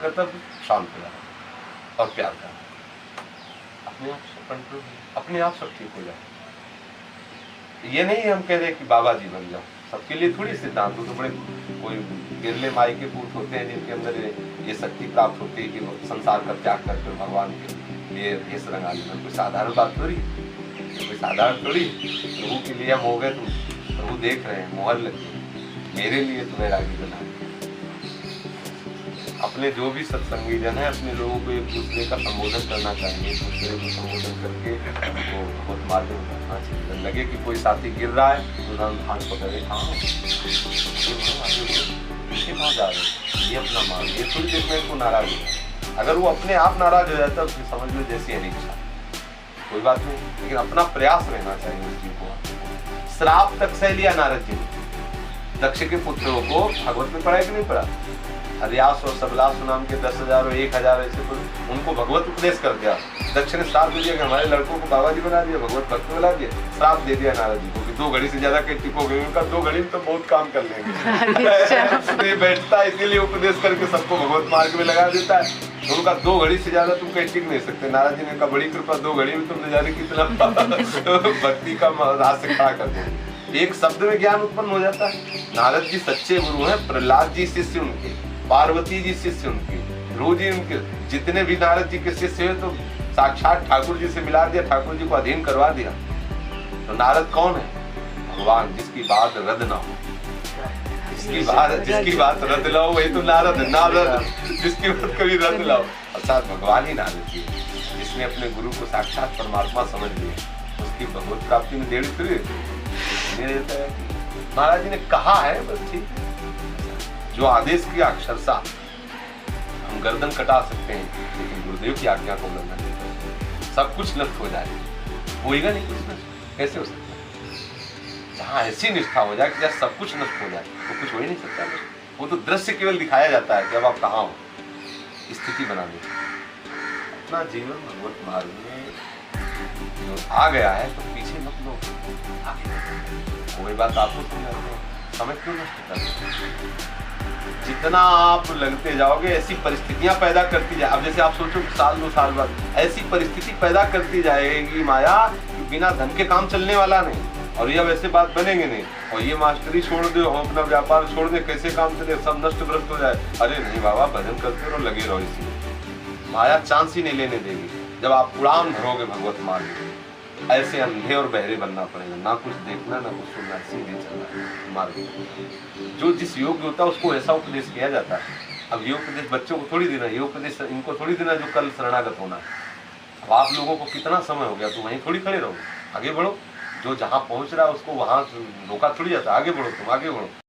तब शांत हो जाए और प्यार करना, अपने आप से कंट्रोल, अपने आप सब ठीक हो जाए। ये नहीं हम कह रहे कि बाबा जी बन जाओ, सबके लिए थोड़ी सिद्धांत हो। तो बड़े कोई बिरले माई के पूत होते हैं जिनके अंदर ये शक्ति प्राप्त होती है कि वो संसार का त्याग करके भगवान के लिए भेष रंगा लेना। कोई साधारण बात थोड़ी, कोई साधारण थोड़ी। प्रभु के लिए हम हो गए, तो प्रभु देख रहे हैं, मोहर लगी मेरे लिए तो वैरागी बना। अपने जो भी सत्संगी जन है अपने लोगों को एक दूसरे का संबोधन करना चाहिए, एक दूसरे को संबोधन करके वो बहुत मार्ग में करना चाहिए। लगे कि कोई साथी गिर रहा है तो उन्होंने हाथ पकड़े, हाँ पीछे कहाँ जा रहे, ये अपना मार्ग, ये थोड़ी देर में को नाराज हो। अगर वो अपने आप नाराज हो जाता है तो समझ लो जैसी अनिच्छा, कोई बात नहीं, लेकिन अपना प्रयास रहना चाहिए उस चीज को। श्राप तक सह लिया नारद जी ने दक्ष के पुत्रों को, भगवत में पढ़ा कि नहीं पढ़ा? हरियास और सबलास नाम के 10,000 और 1,000 ऐसे तो उनको भगवत उपदेश कर दिया। दक्ष ने श्राप दे दिया कि हमारे लड़कों को बाबा जी बना दिया, भगवत भक्त बना दिया। श्राप दे दिया नारद जी को कि 2 घड़ी से ज्यादा के टिको गए, उनका 2 घड़ी में तो बहुत काम कर लेंगे। बैठता है इसीलिए उपदेश करके सबको भगवत मार्ग में लगा देता है। उनका 2 घड़ी से ज्यादा तुम कहीं टिक नहीं सकते। नारद जी ने कहा बड़ी कृपा, 2 घड़ी में तुमने जाने कितना भक्ति का राज से खड़ा कर दिया। एक शब्द में ज्ञान उत्पन्न हो जाता है। नारद जी सच्चे गुरु हैं, प्रहलाद जी शिष्य उनके, पार्वती जी शिष्य उनकी, ध्रुव जी उनके, जितने भी नारद जी के शिष्य हुए तो साक्षात ठाकुर जी से मिला दिया, ठाकुर जी को अधीन करवा दिया। तो नारद कौन है? भगवान, जिसकी बात रद्द ना हो, जिसकी बात रद्द लाओ वही तो नारद है। नारद जिसकी बात कभी रद्द लाओ, अर्थात भगवान ही नारद जी, जिसने अपने गुरु को साक्षात परमात्मा समझ लिया, उसकी भगवत प्राप्ति में देरी फिर महाराज जी ने कहा है बस ठीक है। जो आदेश किया अक्षरशः हम गर्दन कटा सकते हैं, लेकिन गुरुदेव की आज्ञा को उल्लंघन नहीं कर सकते। सब कुछ नष्ट हो जाए, होएगा नहीं कुछ नष्ट, कैसे हो सकता है? जहाँ ऐसी निष्ठा हो जाए कि जहाँ सब कुछ नष्ट हो जाए, वो कुछ हो ही नहीं सकता। वो तो दृश्य केवल दिखाया जाता है कि अब आप कहाँ हो, स्थिति बना दे। अपना जीवन भगवत मार्ग में जो आ गया है तो पीछे मत लो, वही बात आपको समझाते हैं। समय क्यों नष्ट करते? जितना आप लगते जाओगे ऐसी परिस्थितियां पैदा करती जाए। अब जैसे आप सोचो 1-2 साल बाद ऐसी परिस्थिति पैदा करती जाएगी माया कि बिना धन के काम चलने वाला नहीं। और ये वैसे बात बनेंगे नहीं, और ये मास्टरी छोड़ दो, हम अपना व्यापार छोड़ दे, कैसे काम चले, सब नष्ट भ्रष्ट हो जाए। अरे नहीं बाबा, भजन करते रहो, लगे रहो। इसी माया चांस ही नहीं लेने देगी। जब आप उड़ान भरोगे भगवत मार्ग में, ऐसे अंधे और बहरे बनना पड़ेगा, ना कुछ देखना ना कुछ सुनना, सीधे चलना मार्ग। जो जिस योग्य होता है उसको ऐसा उपदेश किया जाता है। अब ये उपदेश बच्चों को थोड़ी देना, ये उपदेश इनको थोड़ी देना जो कल शरणागत होना है। अब आप लोगों को कितना समय हो गया, तो वहीं थोड़ी खड़े रहो, आगे बढ़ो। जो जहाँ पहुँच रहा है उसको वहाँ रोका थोड़ी जाता है, आगे बढ़ो, तुम आगे बढ़ो।